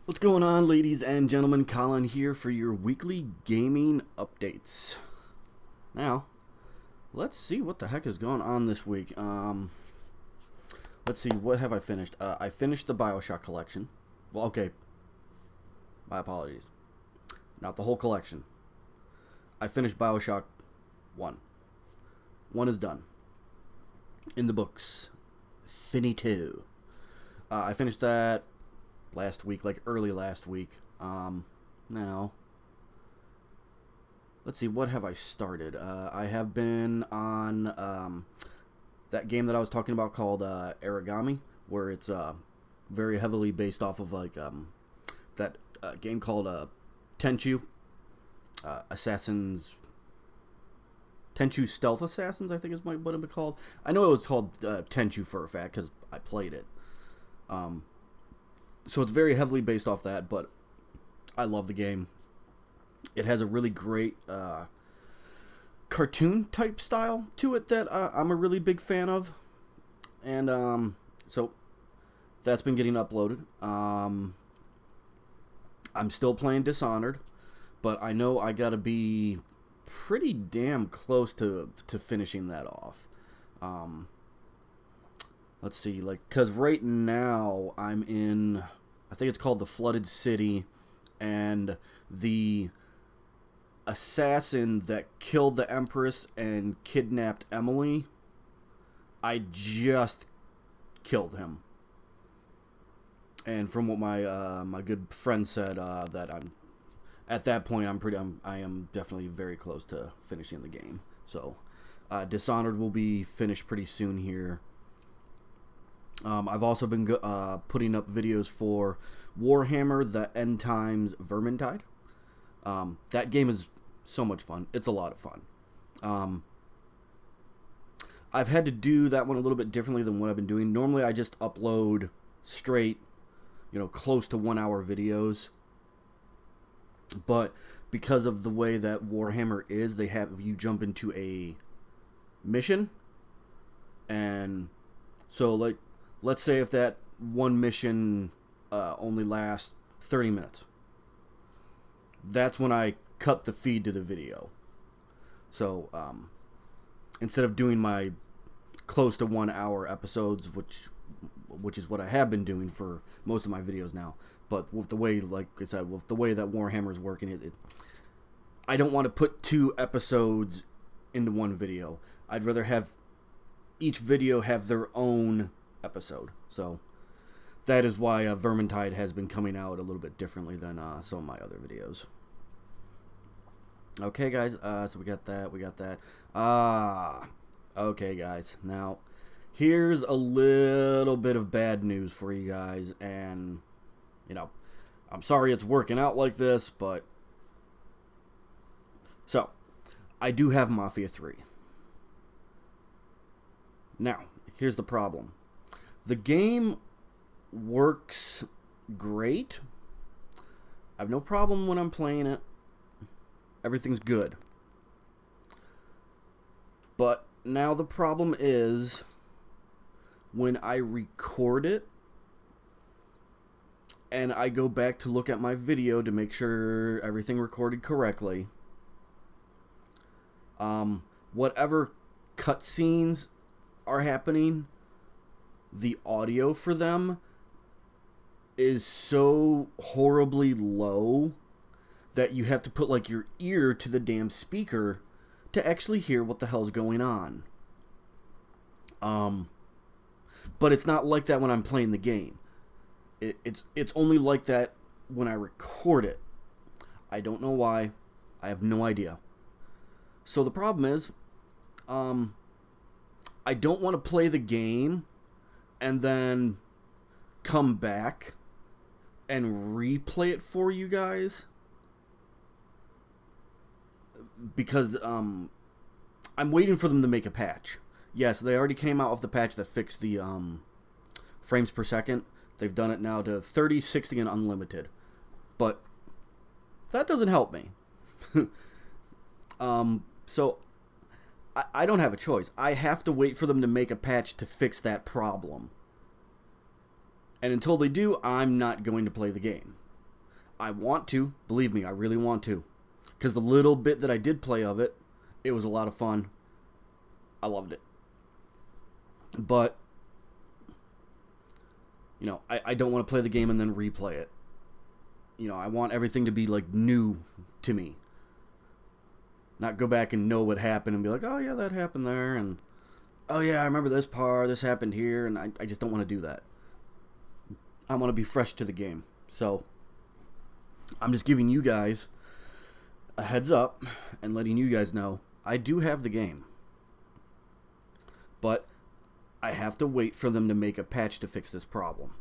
What's going on, ladies and gentlemen? Colin here for your weekly gaming updates. Now, let's see what the heck is going on this week. Let's see, what have I finished? I finished the BioShock collection. Well, okay, my apologies. Not the whole collection. I finished BioShock 1. 1 is done. In the books. Finito. I finished that last week, like early last week. Now, let's see, what have I started? I have been on that game that I was talking about called Origami, where it's very heavily based off of like that game called Tenchu Assassins. Tenchu Stealth Assassins, I think is what it was called. I know it was called Tenchu for a fact because I played it. So it's very heavily based off that, but I love the game. It has a really great cartoon type style to it that I'm a really big fan of. And so that's been getting uploaded. I'm still playing Dishonored, but I know I gotta be pretty damn close to finishing that off. Let's see, like, because right now I'm in, I think it's called the Flooded City, and the assassin that killed the Empress and kidnapped Emily, I just killed him. And from what my good friend said, that I'm at that point, I am definitely very close to finishing the game. So, Dishonored will be finished pretty soon here. I've also been putting up videos for Warhammer: The End Times Vermintide. That game is so much fun. It's a lot of fun. I've had to do that one a little bit differently than what I've been doing. Normally, I just upload straight, close to 1 hour videos. But because of the way that Warhammer is, they have you jump into a mission, and so like, let's say if that one mission only lasts 30 minutes, that's when I cut the feed to the video. So instead of doing my close to 1 hour episodes, which is what I have been doing for most of my videos now, but with the way, like I said, with the way that Warhammer is working, I don't want to put 2 episodes into one video. I'd rather have each video have their own episode. So that is why Vermintide has been coming out a little bit differently than some of my other videos. Okay, guys, so we got that. Okay, guys, now here's a little bit of bad news for you guys, and I'm sorry it's working out like this, but so I do have Mafia 3. Now, here's the problem. The game works great. I have no problem when I'm playing it. Everything's good. But now the problem is when I record it and I go back to look at my video to make sure everything recorded correctly, whatever cutscenes are happening, the audio for them is so horribly low that you have to put like your ear to the damn speaker to actually hear what the hell's going on. But it's not like that when I'm playing the game. It's only like that when I record it. I don't know why. I have no idea. So the problem is, I don't want to play the game and then come back and replay it for you guys, because I'm waiting for them to make a patch. Yes, they already came out with the patch that fixed the frames per second. They've done it now to 30, 60, and unlimited. But that doesn't help me. So I don't have a choice. I have to wait for them to make a patch to fix that problem. And until they do, I'm not going to play the game. I want to. Believe me, I really want to. Because the little bit that I did play of it, it was a lot of fun. I loved it. But, you know, I don't want to play the game and then replay it. You know, I want everything to be, like, new to me. Not go back and know what happened and be like, oh, yeah, that happened there. And, oh, yeah, I remember this part. This happened here. And I just don't want to do that. I want to be fresh to the game. So, I'm just giving you guys a heads up and letting you guys know I do have the game. But I have to wait for them to make a patch to fix this problem.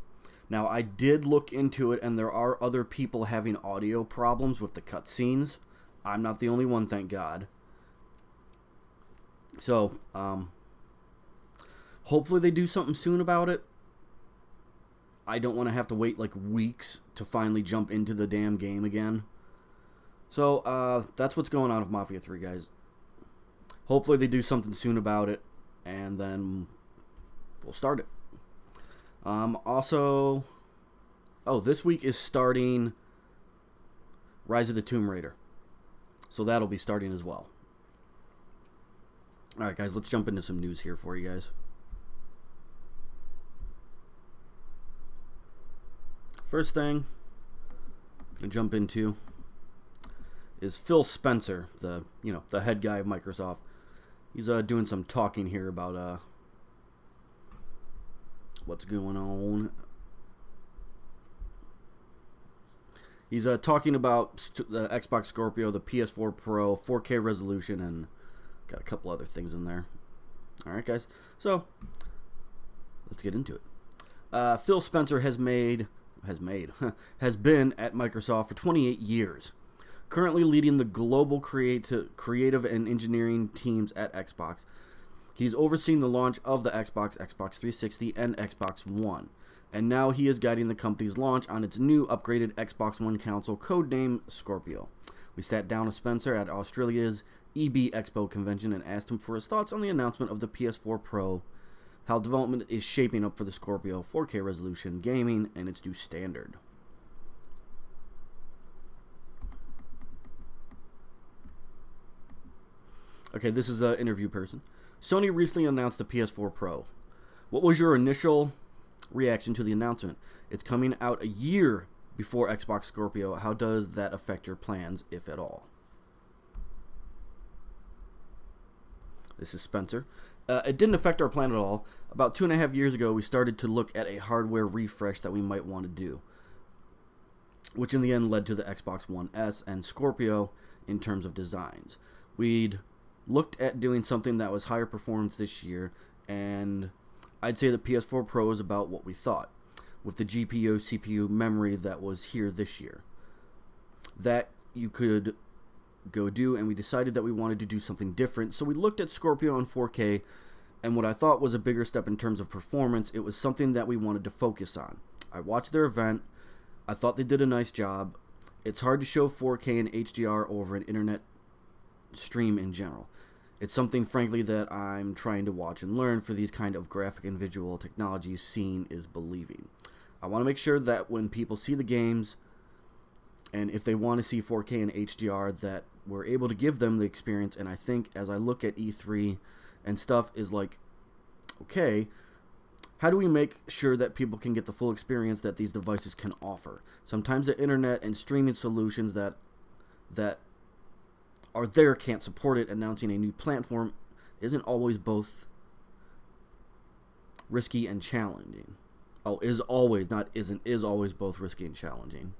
Now, I did look into it, and there are other people having audio problems with the cutscenes. I'm not the only one, thank God. So, hopefully they do something soon about it. I don't want to have to wait like weeks to finally jump into the damn game again. So, that's what's going on with Mafia 3, guys. Hopefully they do something soon about it, and then we'll start it. Also, this week is starting Rise of the Tomb Raider. So that'll be starting as well. Alright, guys, let's jump into some news here for you guys. First thing I'm going to jump into is Phil Spencer, the head guy of Microsoft. He's doing some talking here about what's going on. He's talking about the Xbox Scorpio, the PS4 Pro, 4K resolution, and got a couple other things in there. All right, guys. So let's get into it. Phil Spencer has been at Microsoft for 28 years, currently leading the global creative and engineering teams at Xbox. He's overseeing the launch of the Xbox, Xbox 360, and Xbox One. And now he is guiding the company's launch on its new upgraded Xbox One console, codenamed Scorpio. We sat down with Spencer at Australia's EB Expo convention and asked him for his thoughts on the announcement of the PS4 Pro, how development is shaping up for the Scorpio, 4K resolution, gaming, and its new standard. Okay, this is the interview person. Sony recently announced the PS4 Pro. What was your initial reaction to the announcement? It's coming out a year before Xbox Scorpio. How does that affect your plans, if at all? This is Spencer. It didn't affect our plan at all. About 2.5 years ago, we started to look at a hardware refresh that we might want to do, which in the end led to the Xbox One S and Scorpio in terms of designs. We'd looked at doing something that was higher performance this year, and I'd say the PS4 Pro is about what we thought, with the GPU, CPU, memory that was here this year. That you could go do, and we decided that we wanted to do something different, so we looked at Scorpio on 4K, and what I thought was a bigger step in terms of performance, it was something that we wanted to focus on. I watched their event. I thought they did a nice job. It's hard to show 4K and HDR over an internet stream in general. It's something, frankly, that I'm trying to watch and learn for these kind of graphic and visual technologies. Seeing is believing. I want to make sure that when people see the games, and if they want to see 4K and HDR, that we're able to give them the experience. And I think as I look at E3 and stuff, is like, okay, how do we make sure that people can get the full experience that these devices can offer? Sometimes the internet and streaming solutions that are there can't support it. Announcing a new platform isn't always both risky and challenging. Oh, is always, not isn't, is always both risky and challenging.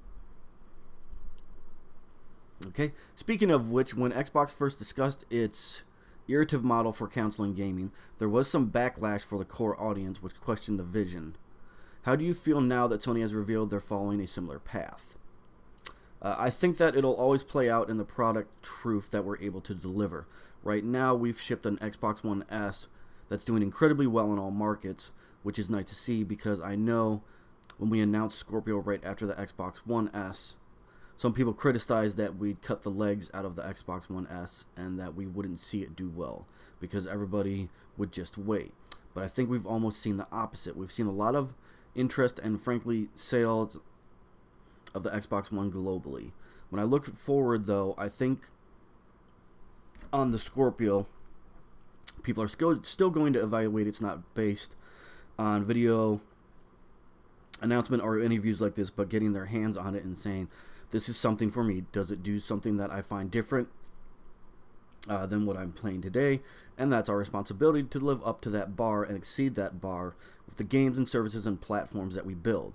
Okay, speaking of which, when Xbox first discussed its iterative model for counseling gaming, there was some backlash for the core audience which questioned the vision. How do you feel now that Sony has revealed they're following a similar path? I think that it'll always play out in the product truth that we're able to deliver. Right now, we've shipped an Xbox One S that's doing incredibly well in all markets, which is nice to see, because I know when we announced Scorpio right after the Xbox One S, some people criticized that we'd cut the legs out of the Xbox One S and that we wouldn't see it do well because everybody would just wait. But I think we've almost seen the opposite. We've seen a lot of interest and, frankly, sales of the Xbox One globally. When I look forward, though, I think on the Scorpio, people are still going to evaluate it's not based on video announcement or interviews like this, but getting their hands on it and saying, this is something for me. Does it do something that I find different than what I'm playing today? And that's our responsibility to live up to that bar and exceed that bar with the games and services and platforms that we build.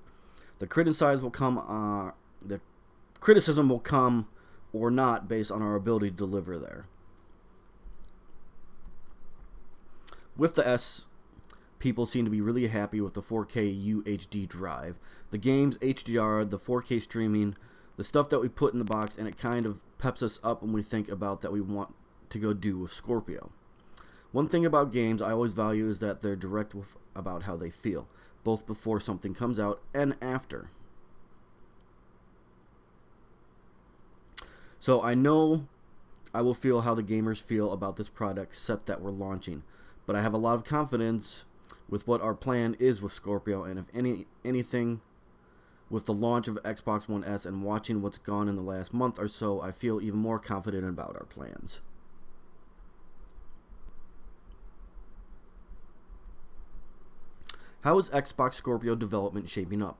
The criticism will come or not based on our ability to deliver there. With the S, people seem to be really happy with the 4K UHD drive. The games, HDR, the 4K streaming, the stuff that we put in the box, and it kind of peps us up when we think about that we want to go do with Scorpio. One thing about games I always value is that they're direct about how they feel, both before something comes out and after. So I know I will feel how the gamers feel about this product set that we're launching, but I have a lot of confidence with what our plan is with Scorpio, and if anything with the launch of Xbox One S and watching what's gone in the last month or so, I feel even more confident about our plans. How is Xbox Scorpio development shaping up?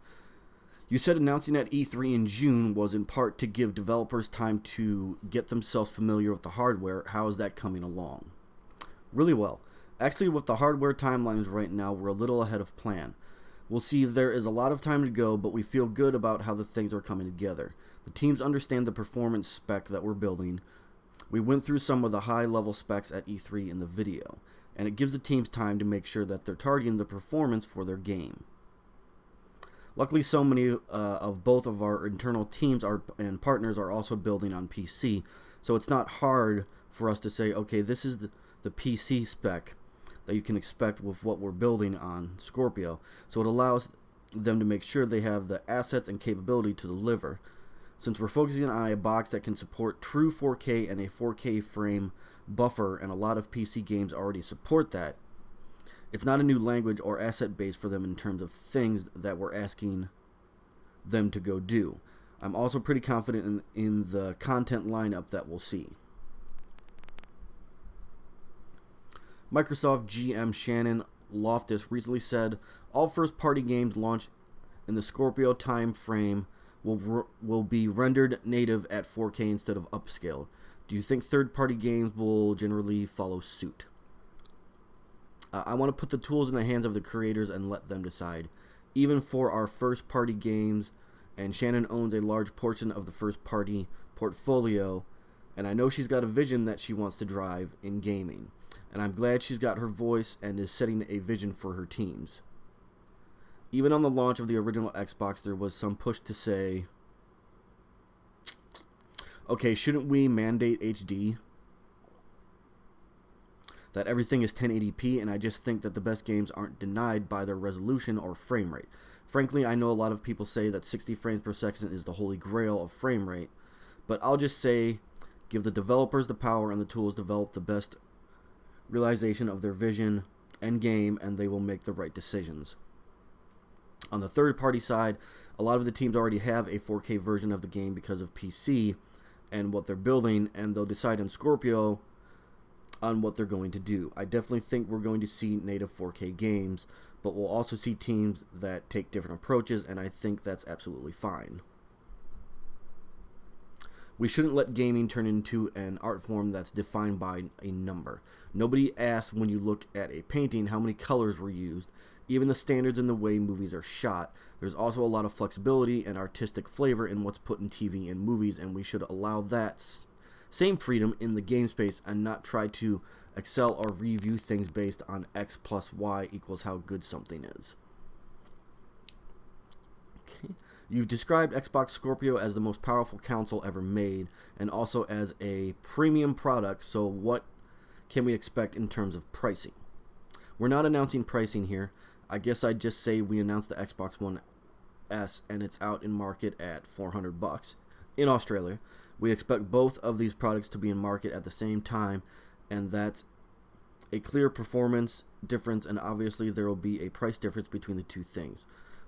You said announcing at E3 in June was in part to give developers time to get themselves familiar with the hardware. How is that coming along? Really well. Actually, with the hardware timelines right now, we're a little ahead of plan. We'll see there is a lot of time to go, but we feel good about how the things are coming together. The teams understand the performance spec that we're building. We went through some of the high-level specs at E3 in the video, and it gives the teams time to make sure that they're targeting the performance for their game. Luckily, so many of both of our internal teams and partners are also building on PC, so it's not hard for us to say, okay, this is the PC spec that you can expect with what we're building on Scorpio. So it allows them to make sure they have the assets and capability to deliver. Since we're focusing on a box that can support true 4K and a 4K frame buffer, and a lot of PC games already support that, it's not a new language or asset base for them in terms of things that we're asking them to go do. I'm also pretty confident in the content lineup that we'll see. Microsoft GM Shannon Loftus recently said all first-party games launched in the Scorpio time frame will be rendered native at 4K instead of upscaled. Do you think third-party games will generally follow suit? I want to put the tools in the hands of the creators and let them decide. Even for our first-party games, and Shannon owns a large portion of the first-party portfolio, and I know she's got a vision that she wants to drive in gaming. And I'm glad she's got her voice and is setting a vision for her teams. Even on the launch of the original Xbox, there was some push to say, okay, shouldn't we mandate HD? That everything is 1080p, and I just think that the best games aren't denied by their resolution or frame rate. Frankly, I know a lot of people say that 60 frames per second is the holy grail of frame rate, but I'll just say, give the developers the power and the tools to develop the best realization of their vision and game, and they will make the right decisions. On the third-party side, a lot of the teams already have a 4K version of the game because of PC and what they're building, and they'll decide on Scorpio on what they're going to do. I definitely think we're going to see native 4K games, but we'll also see teams that take different approaches, and I think that's absolutely fine. We shouldn't let gaming turn into an art form that's defined by a number. Nobody asks when you look at a painting how many colors were used. Even the standards in the way movies are shot. There's also a lot of flexibility and artistic flavor in what's put in TV and movies, and we should allow that same freedom in the game space and not try to excel or review things based on X plus Y equals how good something is. Okay. You've described Xbox Scorpio as the most powerful console ever made, and also as a premium product, so what can we expect in terms of pricing? We're not announcing pricing here. I guess I'd just say we announced the Xbox One S, and it's out in market at $400 in Australia. We expect both of these products to be in market at the same time, and that's a clear performance difference, and obviously there will be a price difference between the two things.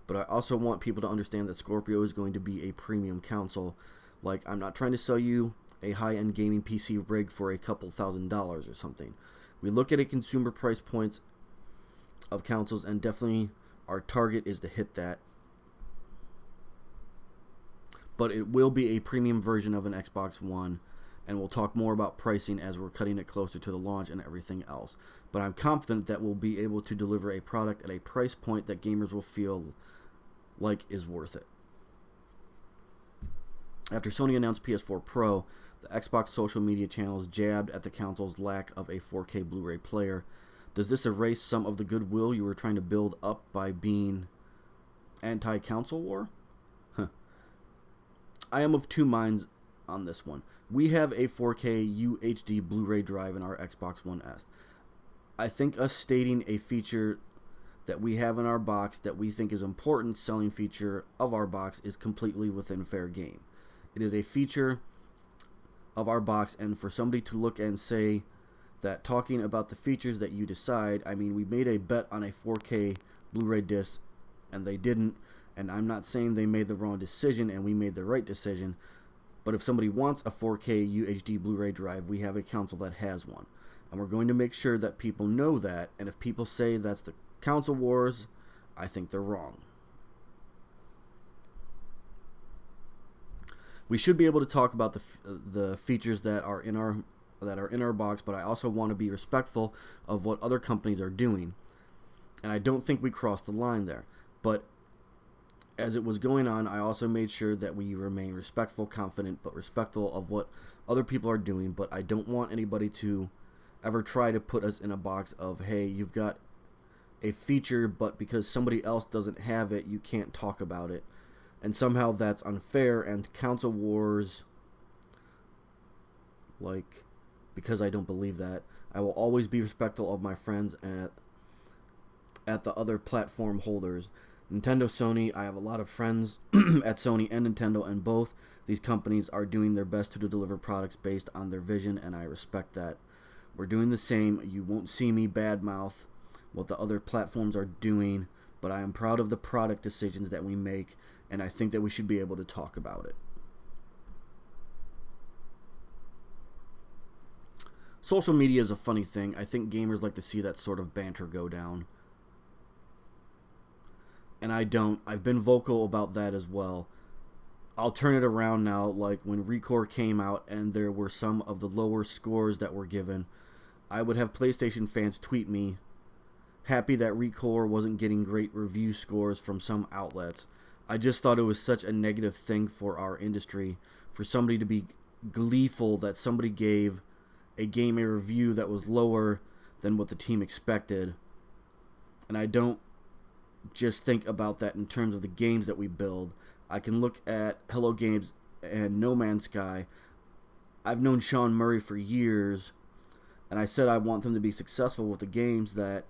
but I also want people to understand that Scorpio is going to be a premium console. Like, I'm not trying to sell you a high-end gaming PC rig for a couple $1,000s or something. We look at a consumer price points of consoles, and definitely our target is to hit that. But it will be a premium version of an Xbox One, and we'll talk more about pricing as we're cutting it closer to the launch and everything else. But I'm confident that we'll be able to deliver a product at a price point that gamers will feel like is worth it. After Sony announced PS4 Pro, the Xbox social media channels jabbed at the console's lack of a 4K Blu-ray player. Does this erase some of the goodwill you were trying to build up by being anti-console war? I am of two minds on this one. We have a 4K UHD Blu-ray drive in our Xbox One S. I think us stating a feature that we have in our box that we think is important selling feature of our box is completely within fair game. It is a feature of our box, and for somebody to look and say that talking about the features that you decide, I mean, we made a bet on a 4K Blu-ray disc and they didn't, and I'm not saying they made the wrong decision and we made the right decision, but if somebody wants a 4K UHD Blu-ray drive, we have a console that has one, and we're going to make sure that people know that. And if people say that's the console wars, I think they're wrong. We should be able to talk about the features that are in our box, but I also want to be respectful of what other companies are doing, and I don't think we crossed the line there. But as it was going on, I also made sure that we remain respectful, confident, but respectful of what other people are doing. But I don't want anybody to ever try to put us in a box of, hey, you've got a feature, but because somebody else doesn't have it, you can't talk about it. And somehow that's unfair, and console wars, like, because I don't believe that. I will always be respectful of my friends at the other platform holders. Nintendo, Sony, I have a lot of friends at Sony and Nintendo, and both these companies are doing their best to deliver products based on their vision, and I respect that. We're doing the same. You won't see me badmouth what the other platforms are doing, but I am proud of the product decisions that we make, and I think that we should be able to talk about it. Social media is a funny thing. I think gamers like to see that sort of banter go down. And I don't. I've been vocal about that as well. I'll turn it around now. Like when Recore came out and there were some of the lower scores that were given, I would have PlayStation fans tweet me, happy that Recore wasn't getting great review scores from some outlets. I just thought it was such a negative thing for our industry, for somebody to be gleeful that somebody gave a game a review that was lower than what the team expected. And I don't just think about that in terms of the games that we build. I can look at Hello Games and No Man's Sky. I've known Sean Murray for years, and I said I want them to be successful with the games that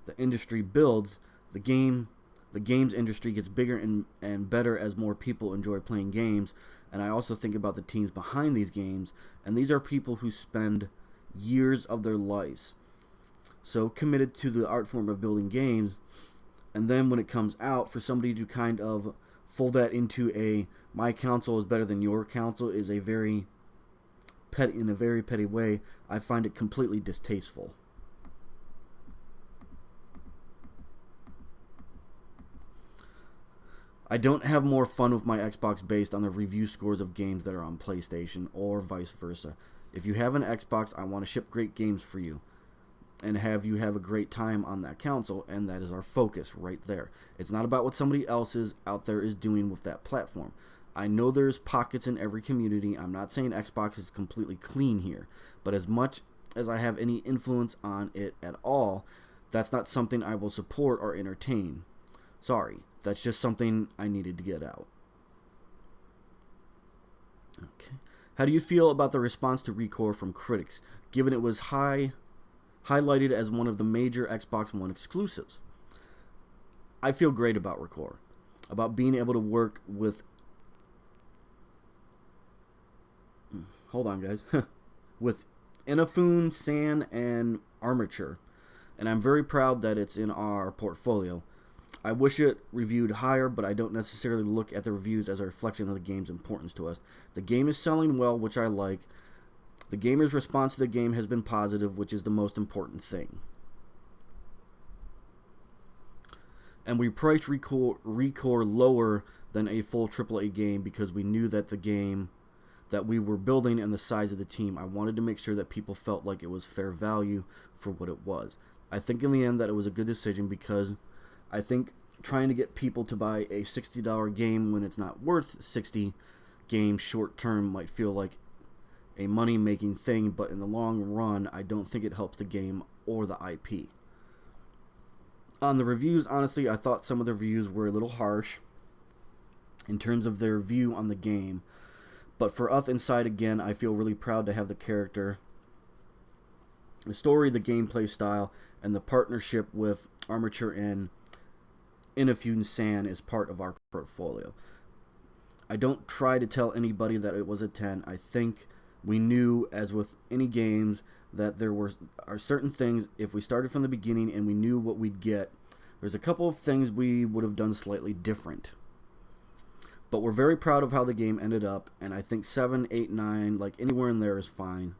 the industry builds. The games industry gets bigger and better as more people enjoy playing games. And I also think about the teams behind these games, and these are people who spend years of their lives so committed to the art form of building games. And then when it comes out, for somebody to kind of fold that into a my console is better than your console is a very petty, in a very petty way. I find it completely distasteful. I don't have more fun with my Xbox based on the review scores of games that are on PlayStation or vice versa. If you have an Xbox, I want to ship great games for you and have you have a great time on that console, and that is our focus right there. It's not about what somebody else is out there is doing with that platform. I know there's pockets in every community. I'm not saying Xbox is completely clean here, but as much as I have any influence on it at all, that's not something I will support or entertain. Sorry, that's just something I needed to get out. Okay. How do you feel about the response to Recore from critics, given it was highlighted as one of the major Xbox One exclusives? I feel great about Recore, about being able to work with, hold on guys, with Inafune, San, and Armature, and I'm very proud that it's in our portfolio. I wish it reviewed higher, but I don't necessarily look at the reviews as a reflection of the game's importance to us. The game is selling well, which I like. The gamers' response to the game has been positive, which is the most important thing. And we priced Recore lower than a full AAA game because we knew that the game that we were building and the size of the team, I wanted to make sure that people felt like it was fair value for what it was. I think in the end that it was a good decision because I think trying to get people to buy a $60 game when it's not worth $60 game short term might feel like a money-making thing, but in the long run, I don't think it helps the game or the IP. On the reviews, honestly, I thought some of the reviews were a little harsh in terms of their view on the game. But for us inside, again, I feel really proud to have the character, the story, the gameplay style, and the partnership with Armature and Inafune San is part of our portfolio. I don't try to tell anybody that it was a 10. I think we knew, as with any games, that there are certain things, if we started from the beginning and we knew what we'd get, there's a couple of things we would have done slightly different. But we're very proud of how the game ended up, and I think 7, 8, 9, like anywhere in there is fine.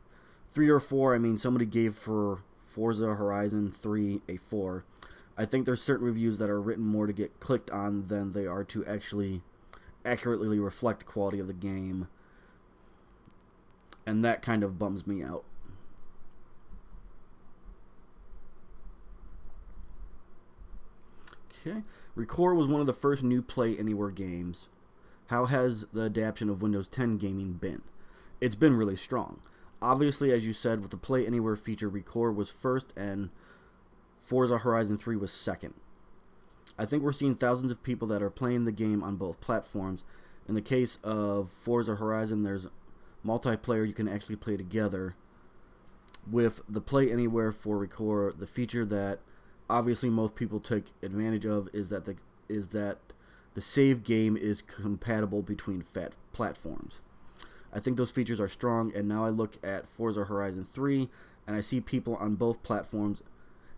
3 or 4, I mean, somebody gave for Forza Horizon 3 a 4. I think there's certain reviews that are written more to get clicked on than they are to actually accurately reflect the quality of the game. And that kind of bums me out. Okay. Recore was one of the first new Play Anywhere games. How has the adaptation of Windows 10 gaming been? It's been really strong. Obviously, as you said, with the Play Anywhere feature, Recore was first and Forza Horizon 3 was second. I think we're seeing thousands of people that are playing the game on both platforms. In the case of Forza Horizon, there's multiplayer you can actually play together. With the Play Anywhere for Recore, the feature that obviously most people take advantage of is that the save game is compatible between platforms. I think those features are strong, and now I look at Forza Horizon 3 and I see people on both platforms,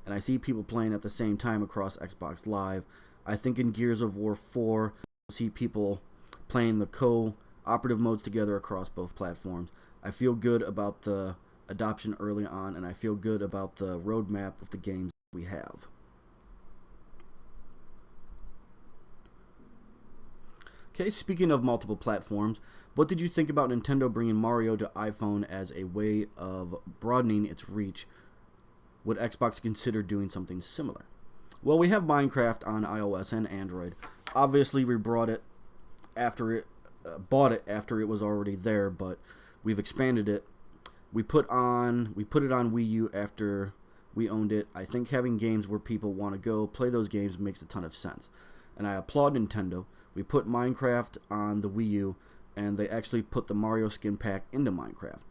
and I see people playing at the same time across Xbox Live. I think in Gears of War 4, I see people playing the cooperative modes together across both platforms. I feel good about the adoption early on, and I feel good about the roadmap of the games we have. Okay, speaking of multiple platforms, what did you think about Nintendo bringing Mario to iPhone as a way of broadening its reach? Would Xbox consider doing something similar? Well, we have Minecraft on iOS and Android. Obviously, we bought it after it was already there, but we've expanded it. We put it on Wii U after we owned it. I think having games where people want to go play those games makes a ton of sense, and I applaud Nintendo. We put Minecraft on the Wii U, and they actually put the Mario skin pack into Minecraft.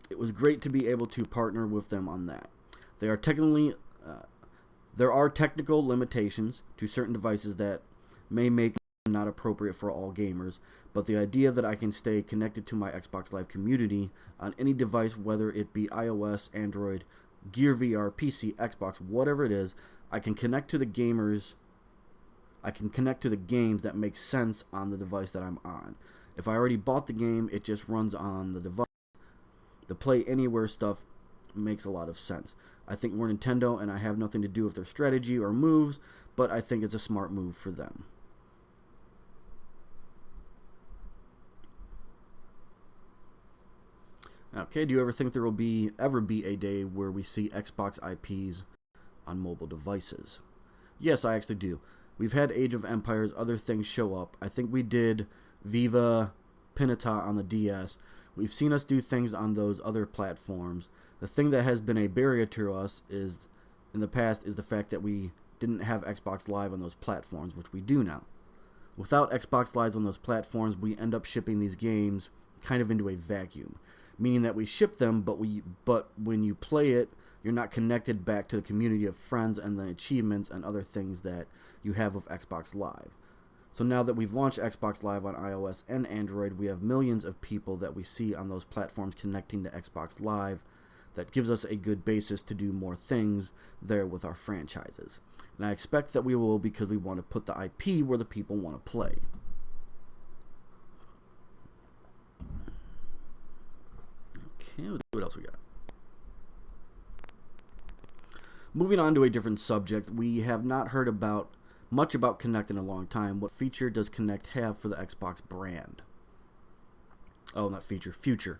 It was great to be able to partner with them on that. There are technical limitations to certain devices that may make them not appropriate for all gamers, but the idea that I can stay connected to my Xbox Live community on any device, whether it be iOS, Android, Gear VR, PC, Xbox, whatever it is, I can connect to the games that make sense on the device that I'm on. If I already bought the game, it just runs on the device. The Play Anywhere stuff makes a lot of sense. I think we're Nintendo, and I have nothing to do with their strategy or moves, but I think it's a smart move for them. Okay, do you ever think there will ever be a day where we see Xbox IPs on mobile devices? Yes, I actually do. We've had Age of Empires, other things show up. I think we did Viva Pinata on the DS. We've seen us do things on those other platforms. The thing that has been a barrier to us in the past is the fact that we didn't have Xbox Live on those platforms, which we do now. Without Xbox Live on those platforms, we end up shipping these games kind of into a vacuum, meaning that we ship them, but when you play it, you're not connected back to the community of friends and the achievements and other things that you have with Xbox Live. So now that we've launched Xbox Live on iOS and Android, we have millions of people that we see on those platforms connecting to Xbox Live that gives us a good basis to do more things there with our franchises. And I expect that we will, because we want to put the IP where the people want to play. Okay, what else we got? Moving on to a different subject, we have not heard much about Kinect in a long time. What feature does Kinect have for the Xbox brand? Oh, not feature, future.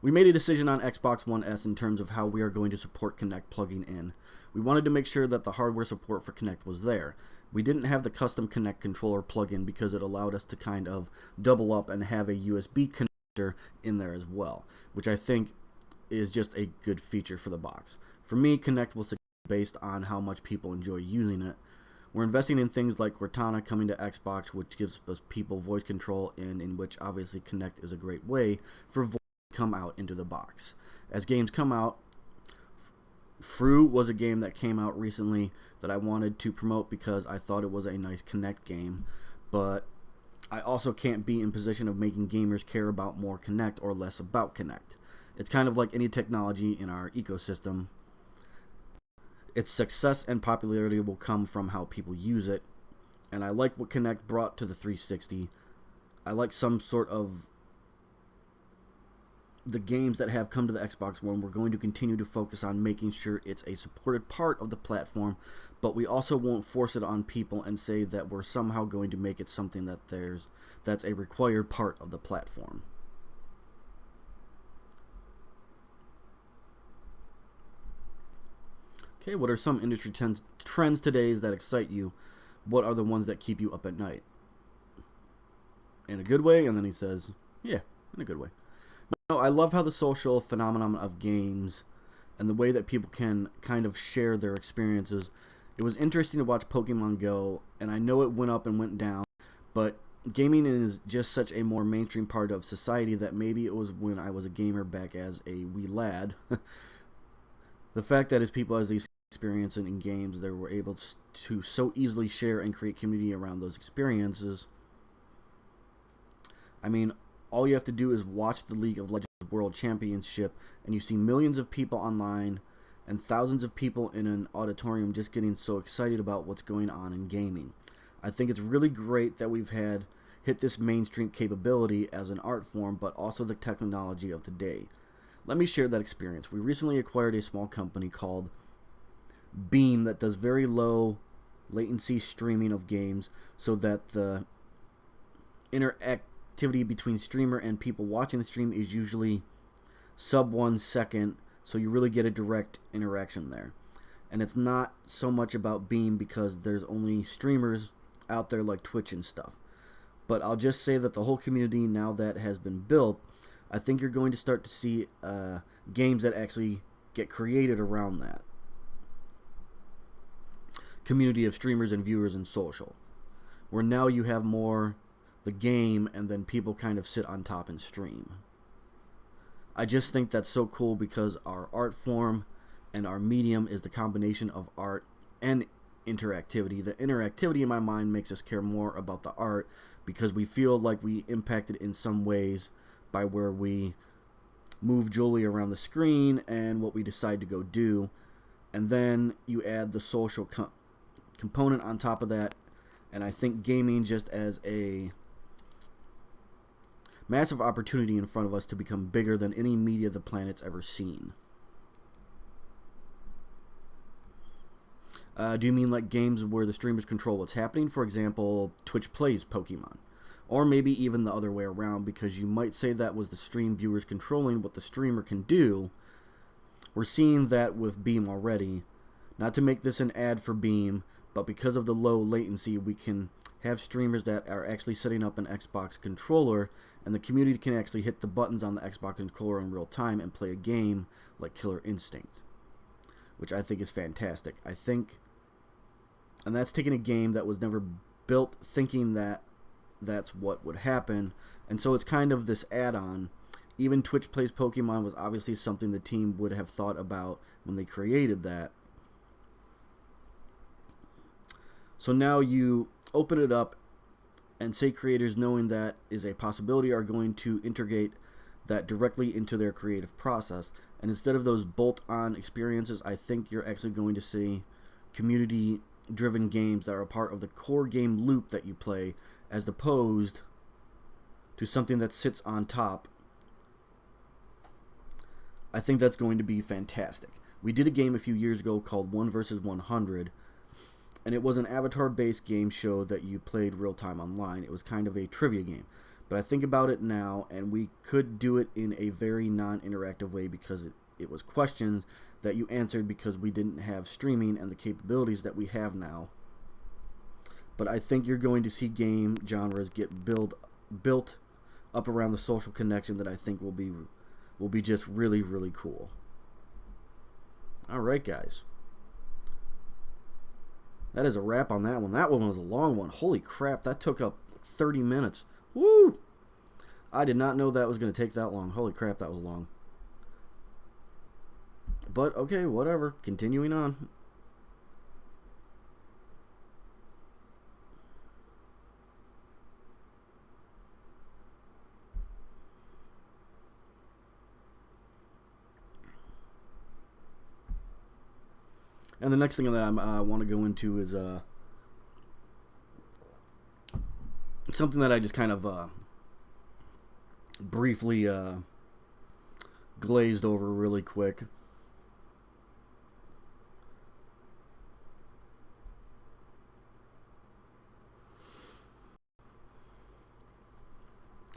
We made a decision on Xbox One S in terms of how we are going to support Kinect plugging in. We wanted to make sure that the hardware support for Kinect was there. We didn't have the custom Kinect controller plug-in because it allowed us to kind of double up and have a USB connector in there as well, which I think is just a good feature for the box. For me, Kinect will succeed based on how much people enjoy using it. We're investing in things like Cortana coming to Xbox, which gives us people voice control, and in which obviously Kinect is a great way for voice to come out into the box. As games come out, Fru was a game that came out recently that I wanted to promote because I thought it was a nice Kinect game, but I also can't be in position of making gamers care about more Kinect or less about Kinect. It's kind of like any technology in our ecosystem. Its success and popularity will come from how people use it, and I like what Kinect brought to the 360. I like some sort of the games that have come to the Xbox One. We're going to continue to focus on making sure it's a supported part of the platform, but we also won't force it on people and say that we're somehow going to make it something that's a required part of the platform. Okay, what are some industry trends today that excite you? What are the ones that keep you up at night? In a good way, and then he says, yeah, in a good way. No, I love how the social phenomenon of games and the way that people can kind of share their experiences. It was interesting to watch Pokemon Go, and I know it went up and went down, but gaming is just such a more mainstream part of society that maybe it was when I was a gamer back as a wee lad. The fact that as people as these experiences in games, they were able to so easily share and create community around those experiences. I mean, all you have to do is watch the League of Legends World Championship, and you see millions of people online and thousands of people in an auditorium just getting so excited about what's going on in gaming. I think it's really great that we've hit this mainstream capability as an art form, but also the technology of today. Let me share that experience. We recently acquired a small company called Beam that does very low latency streaming of games so that the interactivity between streamer and people watching the stream is usually sub 1 second, so you really get a direct interaction there. And it's not so much about Beam because there's only streamers out there like Twitch and stuff. But I'll just say that the whole community, now that has been built, I think you're going to start to see games that actually get created around that community of streamers and viewers and social, where now you have more the game and then people kind of sit on top and stream. I just think that's so cool because our art form and our medium is the combination of art and interactivity. The interactivity in my mind makes us care more about the art because we feel like we impacted in some ways by where we move Julie around the screen and what we decide to go do. And then you add the social component on top of that. And I think gaming just as a massive opportunity in front of us to become bigger than any media the planet's ever seen. Do you mean like games where the streamers control what's happening? For example, Twitch plays Pokemon. Or maybe even the other way around, because you might say that was the stream viewers controlling what the streamer can do. We're seeing that with Beam already. Not to make this an ad for Beam, but because of the low latency, we can have streamers that are actually setting up an Xbox controller, and the community can actually hit the buttons on the Xbox controller in real time and play a game like Killer Instinct, which I think is fantastic. And that's taking a game that was never built thinking that that's what would happen, and so it's kind of this add-on. Even Twitch Plays Pokemon was obviously something the team would have thought about when they created that. So now you open it up and say creators, knowing that is a possibility, are going to integrate that directly into their creative process. And instead of those bolt-on experiences, I think you're actually going to see community-driven games that are a part of the core game loop that you play, as opposed to something that sits on top. I think that's going to be fantastic. We did a game a few years ago called 1 vs. 100, and it was an avatar-based game show that you played real-time online. It was kind of a trivia game. But I think about it now, and we could do it in a very non-interactive way because it was questions that you answered because we didn't have streaming and the capabilities that we have now. But I think you're going to see game genres get built up around the social connection that I think will be just really, really cool. Alright, guys. That is a wrap on that one. That one was a long one. Holy crap, that took up 30 minutes. Woo! I did not know that was going to take that long. Holy crap, that was long. But, okay, whatever. Continuing on. And the next thing that I want to go into is something that I just kind of briefly glazed over really quick.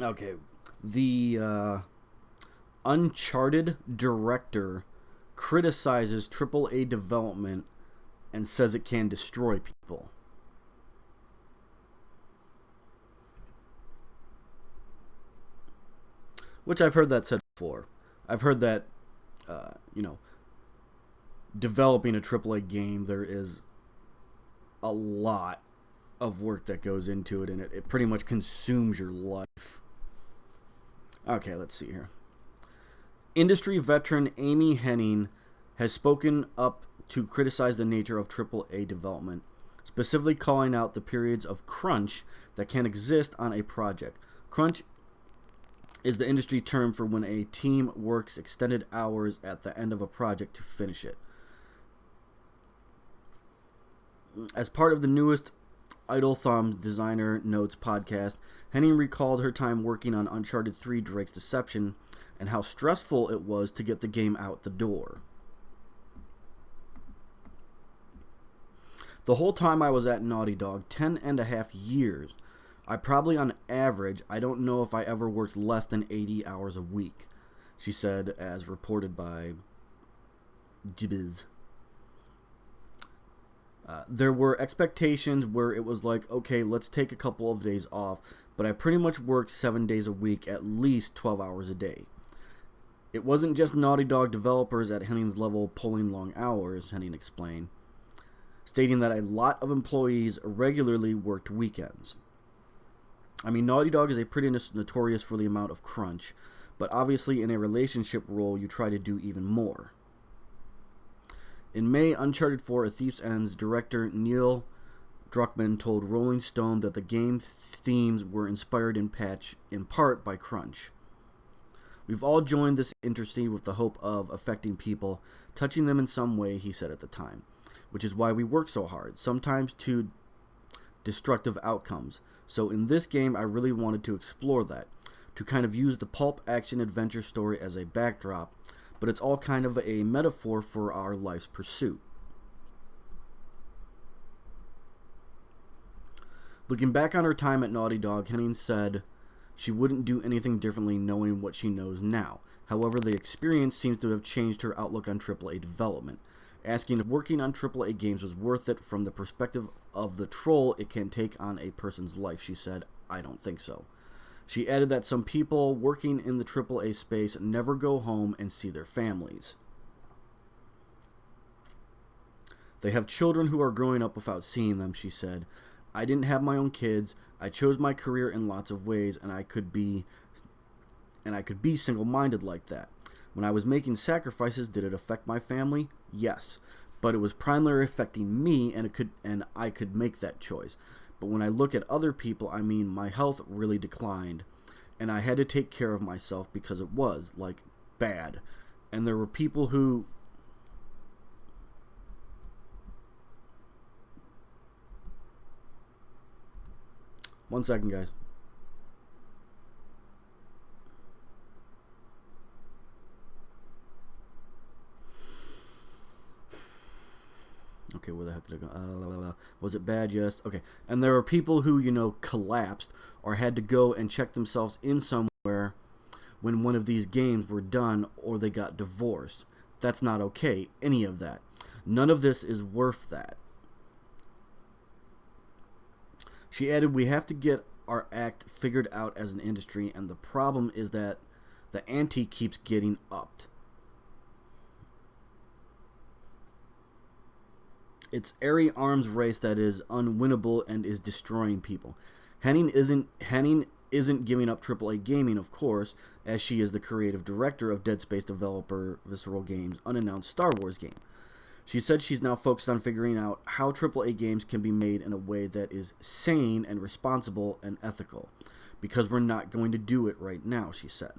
Okay, the Uncharted director criticizes AAA development and says it can destroy people. Which I've heard that said before. I've heard that, developing a AAA game, there is a lot of work that goes into it, and it pretty much consumes your life. Okay, let's see here. Industry veteran Amy Hennig has spoken up to criticize the nature of AAA development, specifically calling out the periods of crunch that can exist on a project. Crunch is the industry term for when a team works extended hours at the end of a project to finish it. As part of the newest Idle Thumb Designer Notes podcast, Hennig recalled her time working on Uncharted 3 Drake's Deception and how stressful it was to get the game out the door. The whole time I was at Naughty Dog, 10.5 years, I probably on average, I don't know if I ever worked less than 80 hours a week, she said, as reported by Jibbiz. There were expectations where it was like, okay, let's take a couple of days off, but I pretty much worked 7 days a week, at least 12 hours a day. It wasn't just Naughty Dog developers at Hennig's level pulling long hours, Hennig explained, stating that a lot of employees regularly worked weekends. I mean, Naughty Dog is a pretty notorious for the amount of crunch, but obviously in a relationship role, you try to do even more. In May, Uncharted 4: A Thief's End's director Neil Druckmann told Rolling Stone that the game's themes were inspired in part by crunch. We've all joined this industry with the hope of affecting people, touching them in some way, he said at the time, which is why we work so hard, sometimes to destructive outcomes. So in this game, I really wanted to explore that, to kind of use the pulp action adventure story as a backdrop, but it's all kind of a metaphor for our life's pursuit. Looking back on her time at Naughty Dog, Hennig said she wouldn't do anything differently knowing what she knows now. However, the experience seems to have changed her outlook on AAA development, asking if working on AAA games was worth it from the perspective of the toll it can take on a person's life. She said, "I don't think so." She added that some people working in the AAA space never go home and see their families. They have children who are growing up without seeing them, she said. I didn't have my own kids. I chose my career in lots of ways, and I could be single-minded like that. When I was making sacrifices, did it affect my family? Yes, but it was primarily affecting me, and I could make that choice. But when I look at other people, I mean, my health really declined, and I had to take care of myself because it was, like, bad. And there were people who... One second, guys. Okay, where the heck did I go? Was it bad? Yes. Okay. And there are people who, you know, collapsed or had to go and check themselves in somewhere when one of these games were done, or they got divorced. That's not okay. Any of that. None of this is worth that. She added, we have to get our act figured out as an industry, and the problem is that the ante keeps getting upped. It's airy arms race that is unwinnable and is destroying people. Henning isn't giving up AAA gaming, of course, as she is the creative director of Dead Space developer Visceral Games' unannounced Star Wars game. She said she's now focused on figuring out how AAA games can be made in a way that is sane and responsible and ethical, because we're not going to do it right now, she said.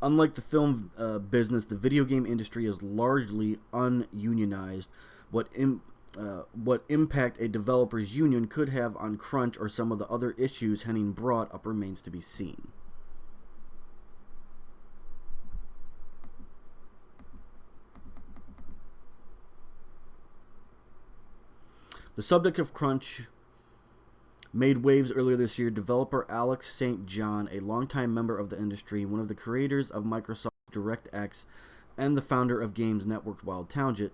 Unlike the film business, the video game industry is largely ununionized. What impact a developer's union could have on crunch or some of the other issues Henning brought up remains to be seen. The subject of crunch made waves earlier this year. Developer Alex St. John, a longtime member of the industry, one of the creators of Microsoft DirectX, and the founder of Games Network Wild Tangent,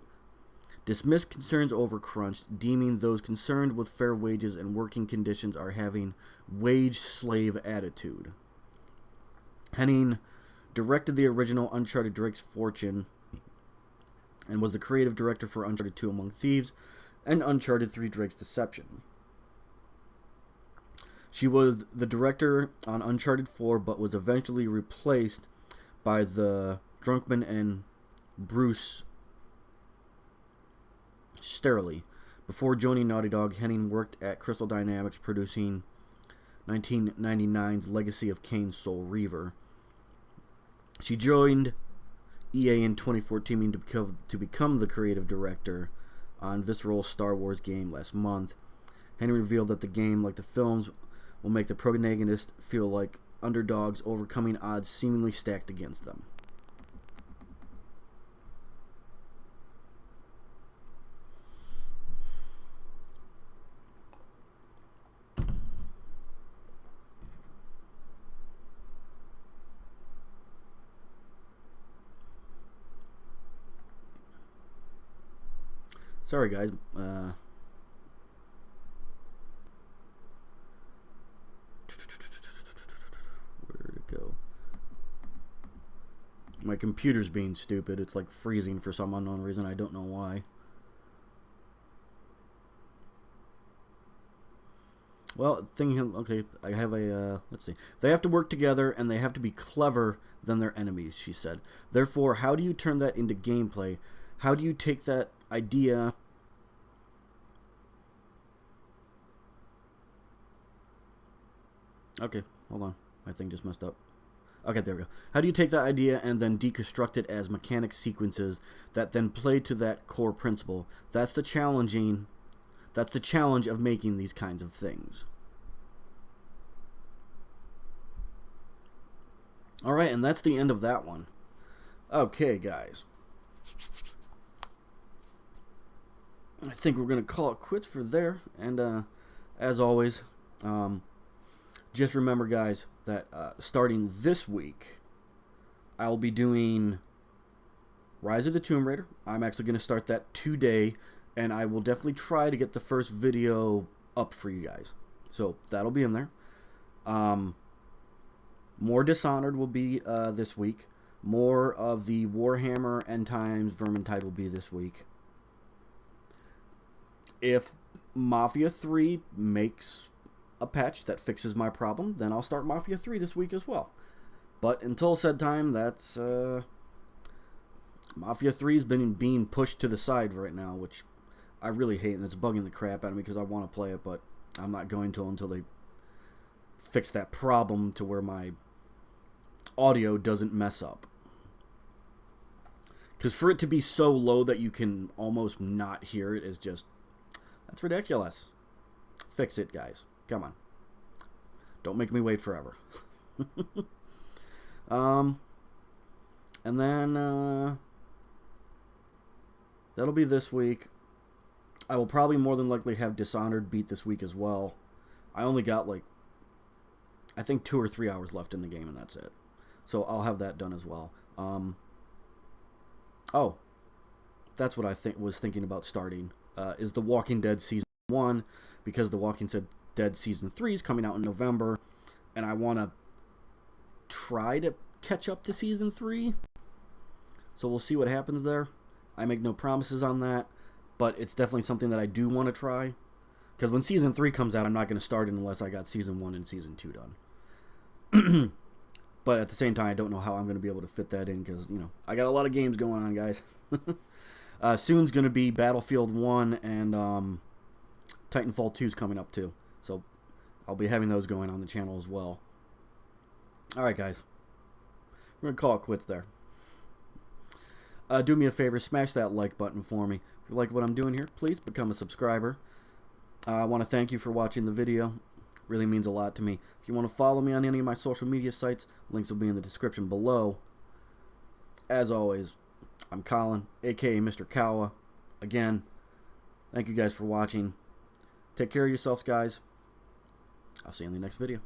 dismissed concerns over crunch, deeming those concerned with fair wages and working conditions are having wage slave attitude. Henning directed the original Uncharted Drake's Fortune and was the creative director for Uncharted 2 Among Thieves and Uncharted 3 Drake's Deception. She was the director on Uncharted 4, but was eventually replaced by the Drunkman and Bruce Sterling. Before joining Naughty Dog, Henning worked at Crystal Dynamics, producing 1999's Legacy of Kain: Soul Reaver. She joined EA in 2014 to become the creative director on Visceral's Star Wars game last month. Henning revealed that the game, like the films, will make the protagonists feel like underdogs overcoming odds seemingly stacked against them. Sorry, guys. Where did it go? My computer's being stupid. It's like freezing for some unknown reason. I don't know why. Well, okay, I have a, let's see. They have to work together, and they have to be clever than their enemies, she said. Therefore, how do you turn that into gameplay? How do you take that idea Okay, hold on. My thing just messed up. Okay, there we go. How do you take that idea and then deconstruct it as mechanic sequences that then play to that core principle? That's the challenge of making these kinds of things. Alright, and that's the end of that one. Okay, guys. I think we're going to call it quits for there. And as always, just remember, guys, that starting this week, I'll be doing Rise of the Tomb Raider. I'm actually going to start that today, and I will definitely try to get the first video up for you guys. So that'll be in there. More Dishonored will be this week. More of the Warhammer End Times Vermintide will be this week. If Mafia 3 makes a patch that fixes my problem, then I'll start Mafia 3 this week as well. But until said time, that's Mafia 3 has been being pushed to the side right now, which I really hate, and it's bugging the crap out of me because I want to play it, but I'm not going to until they fix that problem to where my audio doesn't mess up. Because for it to be so low that you can almost not hear it is just, that's ridiculous. Fix it, guys. Come on. Don't make me wait forever. And then that'll be this week. I will probably more than likely have Dishonored beat this week as well. I only got like, I think 2 or 3 hours left in the game, and that's it. So I'll have that done as well. Oh, that's what I was thinking about starting, is The Walking Dead Season 1, because The Walking Dead Season 3 is coming out in November, and I want to try to catch up to Season 3. So we'll see what happens there. I make no promises on that, but it's definitely something that I do want to try. Because when Season 3 comes out, I'm not going to start it unless I got Season 1 and Season 2 done. But at the same time, I don't know how I'm going to be able to fit that in because, you know, I got a lot of games going on, guys. Soon's going to be Battlefield 1 and Titanfall 2 is coming up too. So I'll be having those going on the channel as well. Alright, guys. We're going to call it quits there. Do me a favor, smash that like button for me. If you like what I'm doing here, please become a subscriber. I want to thank you for watching the video. Really means a lot to me. If you want to follow me on any of my social media sites, links will be in the description below. As always, I'm Colin, aka Mr. Cowa. Again, thank you guys for watching. Take care of yourselves, guys. I'll see you in the next video.